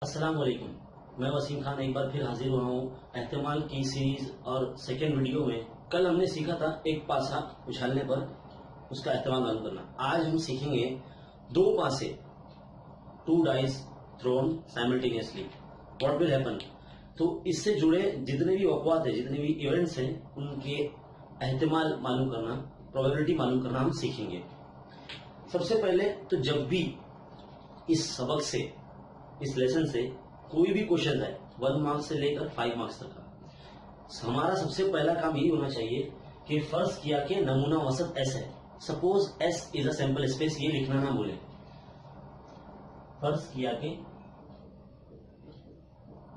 अस्सलाम वालेकुम। मैं वसीम खान एक बार फिर हाजिर हुआ हूँ एहतिमाल की सीरीज और सेकेंड वीडियो में। कल हमने सीखा था एक पासा उछालने पर उसका एहतिमाल मालूम करना। आज हम सीखेंगे दो पासे, two dice thrown simultaneously, what will happen. तो इससे जुड़े जितने भी वक़्वात है, जितने भी इवेंट्स हैं, उनके एहतिमाल मालूम करना, प्रोबेबिलिटी मालूम करना हम सीखेंगे। सबसे पहले तो जब भी इस सबक से, इस लेसन से कोई भी क्वेश्चन है 1 मार्क्स से लेकर 5 मार्क्स तक का, हमारा सबसे पहला काम यही होना चाहिए कि फर्ज किया कि नमूना औसत एस है। Suppose S is a sample space, ये लिखना ना भूलें। फर्ज किया कि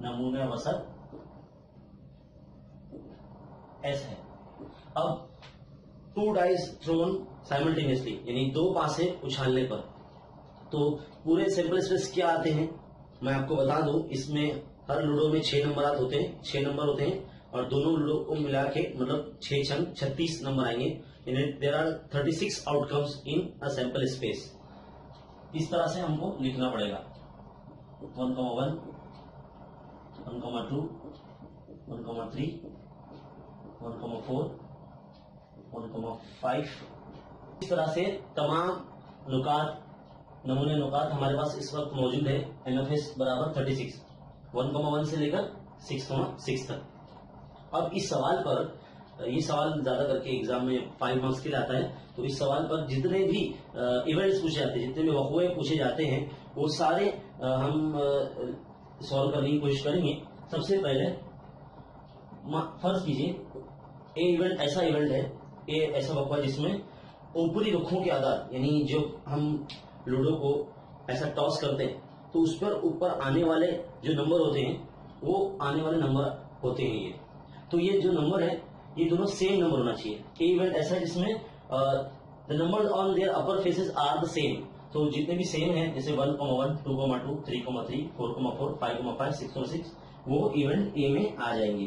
नमूना औसत एस है। अब टू डाइस थ्रोन साइमल्टेनियसली, यानी दो पासे उछालने पर, तो पूरे सैंपल स्पेस क्या आते हैं मैं आपको बता दूं। इसमें हर लूडो में 6 नंबर होते हैं, 6 नंबर होते हैं, और दोनों लूडो को मिला के मतलब 6 छंग 36 नंबर आएंगे। There are 36 outcomes in a sample space. इस तरह से हमको लिखना पड़ेगा 1,1, 1,2, 1,3, 1,4, 1,5। इस तरह से तमाम नुकात, नमूने नुकात हमारे पास इस वक्त मौजूद है। NFS बराबर 36, 1,1 से लेकर 6,6 तक। अब इस सवाल पर, ये सवाल ज्यादा करके एग्जाम में 5 मार्क्स के लिए आता है, तो इस सवाल पर जितने भी इवेंट्स पूछे जाते हैं, जितने भी वक़्वे पूछे जाते हैं, वो सारे हम सॉल्व करने की कोशिश करेंगे। सबसे पहले फर्ज कीजिए ए इवेंट ऐसा इवेंट है, ए ऐसा वक़्वा जिसमें ऊपरी रुखों के आधार, यानी जो हम लूडो को ऐसा टॉस करते हैं तो उस पर ऊपर आने वाले जो नंबर होते हैं, वो आने वाले नंबर होते हैं ये। तो ये जो नंबर है, ये दोनों सेम नंबर होना चाहिए। ए इवेंट ऐसा है जिसमें the number on their upper faces are the same. तो जितने भी सेम है, जैसे 1,1, 2,2, 3,3, 4,4, 5,5, 6,6, वो इवेंट ए में आ जाएंगे।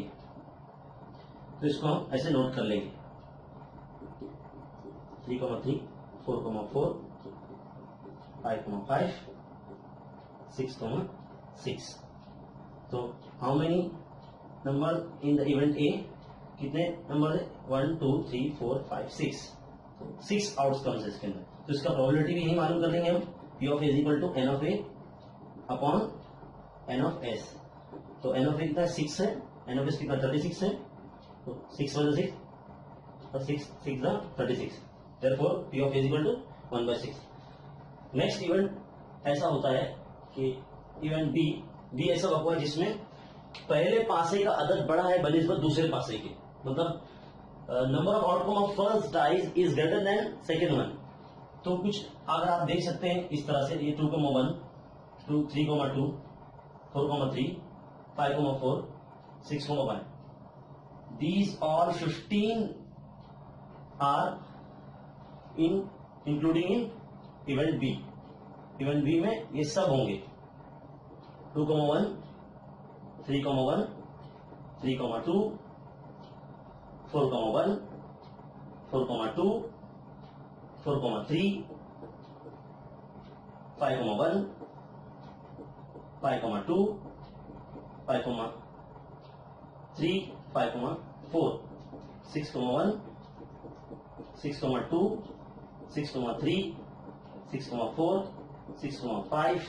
तो इसको हम ऐसे नोट कर लेंगे 3,3, 4,4, 5,5, 6,6। तो how many number in the event A? कितने नंबर है? 1, 2, 3, 4, 5, 6। तो 6 आउटकम्स है इसके अंदर। तो इसका प्रोबेबिलिटी भी यही मालूम कर लेंगे हम। P of A is equal to N of A upon N of S। तो N of A कितना 6 है, N of S कितना 36 है। तो 6 1 6 और 6 6 36। Therefore P of A is equal to 1/6। Next event ऐसा होता है कि इवेंट बी ऐसा वक़्वा जिसमें पहले पासे का अदद बड़ा है बनिस्बत दूसरे पासे के, मतलब number of outcome of first dies is greater than second one. तो कुछ अगर आप देख सकते हैं इस तरह से, ये 2,1, 3,2, 4,3, 5,4, 6,1, these all 15 are including in event B. Event B में ये सब होंगे 2,1, 3,1, 3,2, 4,1, 4,2, 4,3, 5,1, 5,2, 5,3, 5,4, 6,1, 6,2, 6,3, 6,4, 6,5,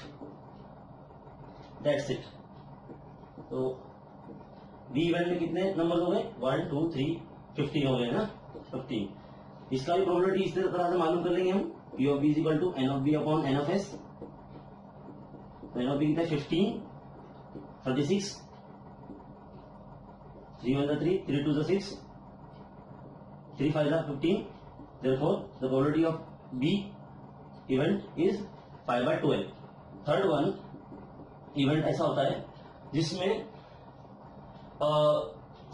दैट्स इट। तो बी इवेंट में कितने नंबर हो गए? 1, 2, 3, 15 हो गए ना, 15। इसका भी प्रोबेबिलिटी इस तरह से मालूम कर लेंगे हम। P of B is equal to N of B upon N of S। तो N of B कितना है 15, 36, 3 1 3, 3 2 6, 3 5 15। Therefore the probability of B event is 5/12। Third one event ऐसा होता है जिसमें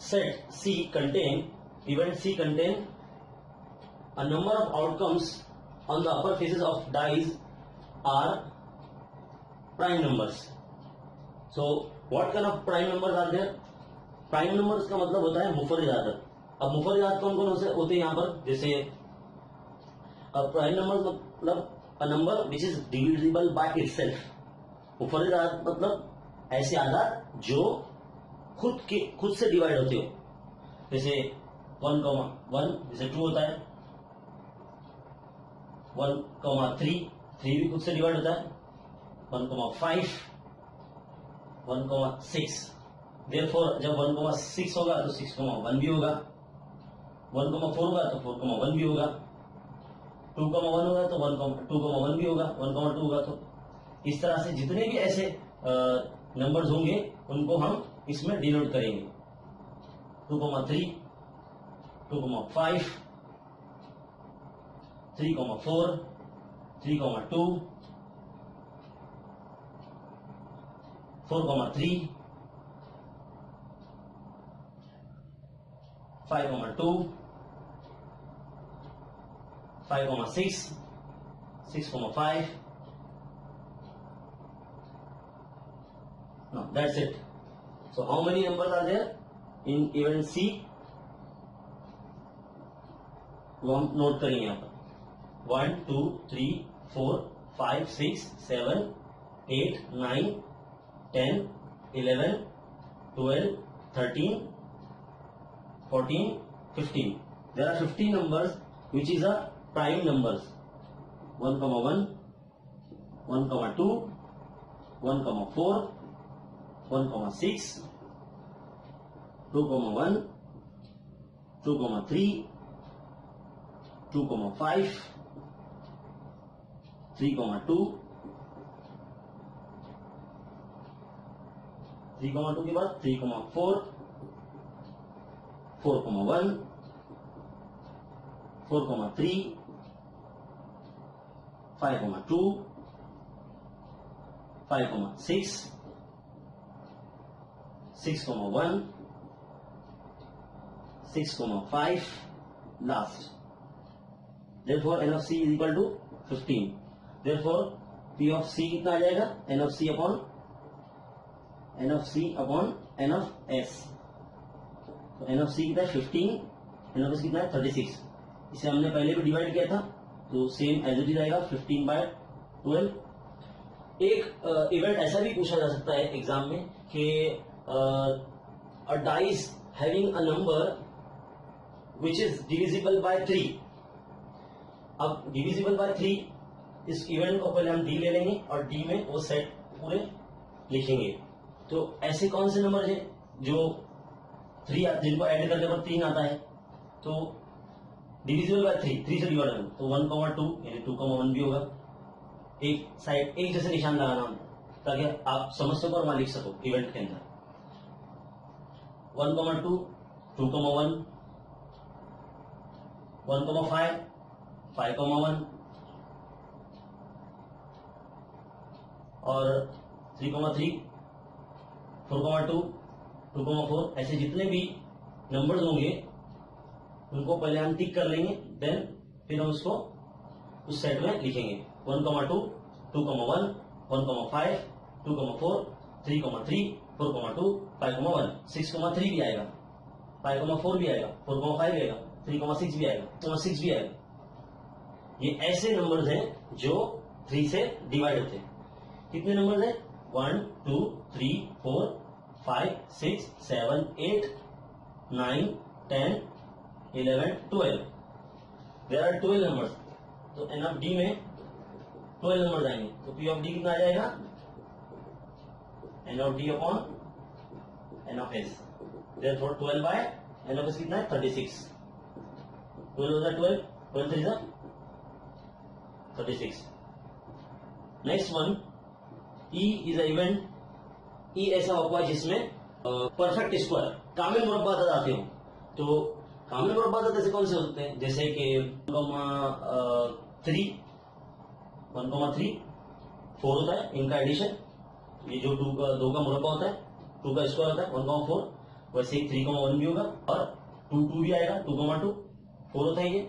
set C contain, event C contain a number of outcomes on the upper faces of dies are prime numbers. So what kind of prime numbers are there? Prime numbers का मतलब होता है मुफर्रिद आदत। अब मुफर्रिद आदत कौन कौन होते हैं यहाँ पर? जैसे प्राइम नंबर मतलब a number which is divisible by itself। मुफर्रिद आदत मतलब ऐसे आधार जो खुद से डिवाइड होते हो, जैसे 1,1 जैसे 2 होता है, 1,3 भी खुद से डिवाइड होता है, 1,5, 1,6। देयरफॉर जब 1,6 होगा तो 6,1 भी होगा, 1,4 होगा तो 4,1 भी होगा, 2,1 होगा तो 2,1 भी होगा, 1,2 होगा। तो इस तरह से जितने भी ऐसे नंबर्स होंगे उनको हम इसमें डिनोट करेंगे। 2,3, 2,5, 3,4, 3,2, 4,3, 5,2, 5,6, 6,5. No, that's it. So how many numbers are there in event C? वो हम नोट करेंगे यहाँ पर 1, 2, 3, 4, 5, 6, 7, 8, 9, 10, 11, 12, 13, 14, 15. There are 15 numbers which is a prime numbers. 1,1, 1,2, 1,4, 1,6, 2,1, 2,3, 2,5, 3,2, 3,2 के बाद 3,4, 4,1, 4,3, 5,2, 5,6, 6,1, 6,5 last. Therefore n of c is equal to 15. Therefore p of c कितना आ जाएगा? n of c upon n of s. तो n of c कितना है 15, n of s कितना है 36. इसे हमने पहले भी डिवाइड किया था तो सेम एज इट इज आएगा 15/12. एक इवेंट ऐसा भी पूछा जा सकता है एग्जाम में कि a dice having a number which is divisible by 3. अब divisible by 3 इस इवेंट को पहले हम d ले लेंगे और d में वो सेट पूरे लिखेंगे. तो ऐसे कौन से नंबर है जो 3 जिनको ऐड करने पर 3 आता है? तो डिविजिबल बाय 3 से डिवाइड होगा तो 1,2 यानी 2,1 भी होगा. एक साइड एक जैसे निशान लगाना ताकि आप समझ सको और वहां लिख सको इवेंट के अंदर. 1,2, 2,1, 1,5, 5,1 और 3,3, 4,2, 2,4. ऐसे जितने भी नंबर्स होंगे उनको पहले हम टिक कर लेंगे, देन फिर हम उसको उस सेट में लिखेंगे. 1,2, 2,1, 1,5, 2,4, 3,3, 4,2, 5,1, 6,3 भी आएगा, 5,4 भी आएगा, 4,5 भी आएगा, 3,6 भी आएगा, 6 भी आएगा. ये ऐसे नंबर्स हैं जो 3 से डिवाइड होते हैं. कितने नंबर्स हैं? 1, 2, 3, 4, 5, 6, 7, 8, 9, 10, 11, 12. There are 12 numbers. तो n of d में 12 नंबर आएंगे. तो p of d कितना आ जाएगा? n of d upon n of s. Therefore 12 by n of s कितना है? 36. 12 होता है 12, 12 3 36. Next one, E is a event. E ऐसा होगा जिसमें परफेक्ट स्क्वायर कामिल मुरब्बा आते हो. तो कामिल मुरब्बा ऐसे कौन से होते हैं? जैसे कि 1,3, 4 होता है इनका एडिशन. ये जो 2 का मुरब्बा होता है, 2 का स्क्वायर होता है 1,4. वैसे ही 3,1 भी होगा और 2 भी आएगा, 2,2 4 होता है ये.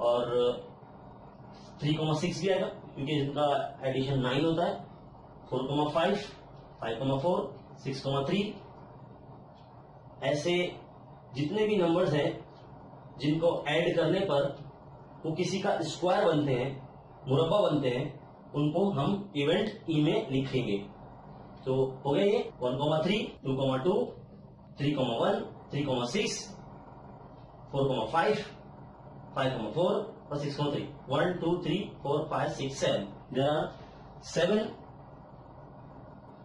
और 3,6 भी आएगा क्योंकि इनका एडिशन 9 होता है. 4,5, 5,4, 6,3. ऐसे जितने भी नंबर्स हैं जिनको ऐड करने पर वो किसी का स्क्वायर बनते हैं, मुरब्बा बनते हैं, उनको हम इवेंट ई में लिखेंगे. तो हो गया ये 1,3, 2,2, 3,1, 3,6, 4,5, 5,4 और 6,3. 1, 2, 3, 4, 5, 6, 7. There are 7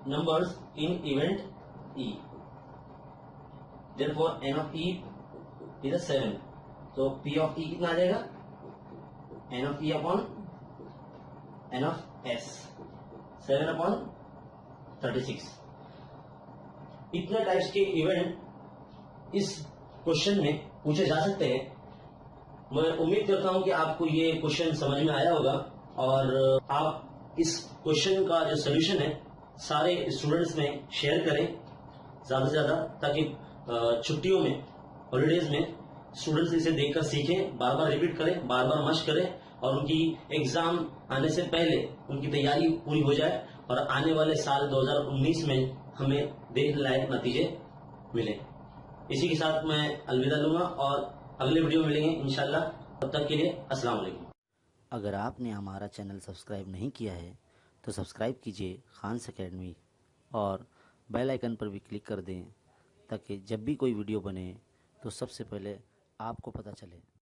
numbers in event E. Therefore, n of E is a 7. तो P of E कितना आ जाएगा? n of E upon n of S. 7 upon 36. इतने टाइप्स के इवेंट इस क्वेश्चन में पूछे जा सकते हैं. मैं उम्मीद करता हूं कि आपको ये क्वेश्चन समझ में आया होगा और आप इस क्वेश्चन का जो सोल्यूशन है सारे स्टूडेंट्स में शेयर करें ज्यादा से ज्यादा, ताकि छुट्टियों में, हॉलीडेज में स्टूडेंट्स इसे देखकर सीखें, बार बार रिपीट करें, बार बार मशक करें और उनकी एग्जाम आने से पहले उनकी तैयारी पूरी हो जाए और आने वाले साल 2019 में हमें देखने लायक नतीजे मिले. इसी के साथ मैं अलविदा लूंगा और अगले वीडियो में मिलेंगे इंशाल्लाह. तब तक के लिए अस्सलाम वालेकुम. अगर आपने हमारा चैनल सब्सक्राइब नहीं किया है तो सब्सक्राइब कीजिए खान्स एकेडमी और बेल आइकन पर भी क्लिक कर दें ताकि जब भी कोई वीडियो बने तो सबसे पहले आपको पता चले.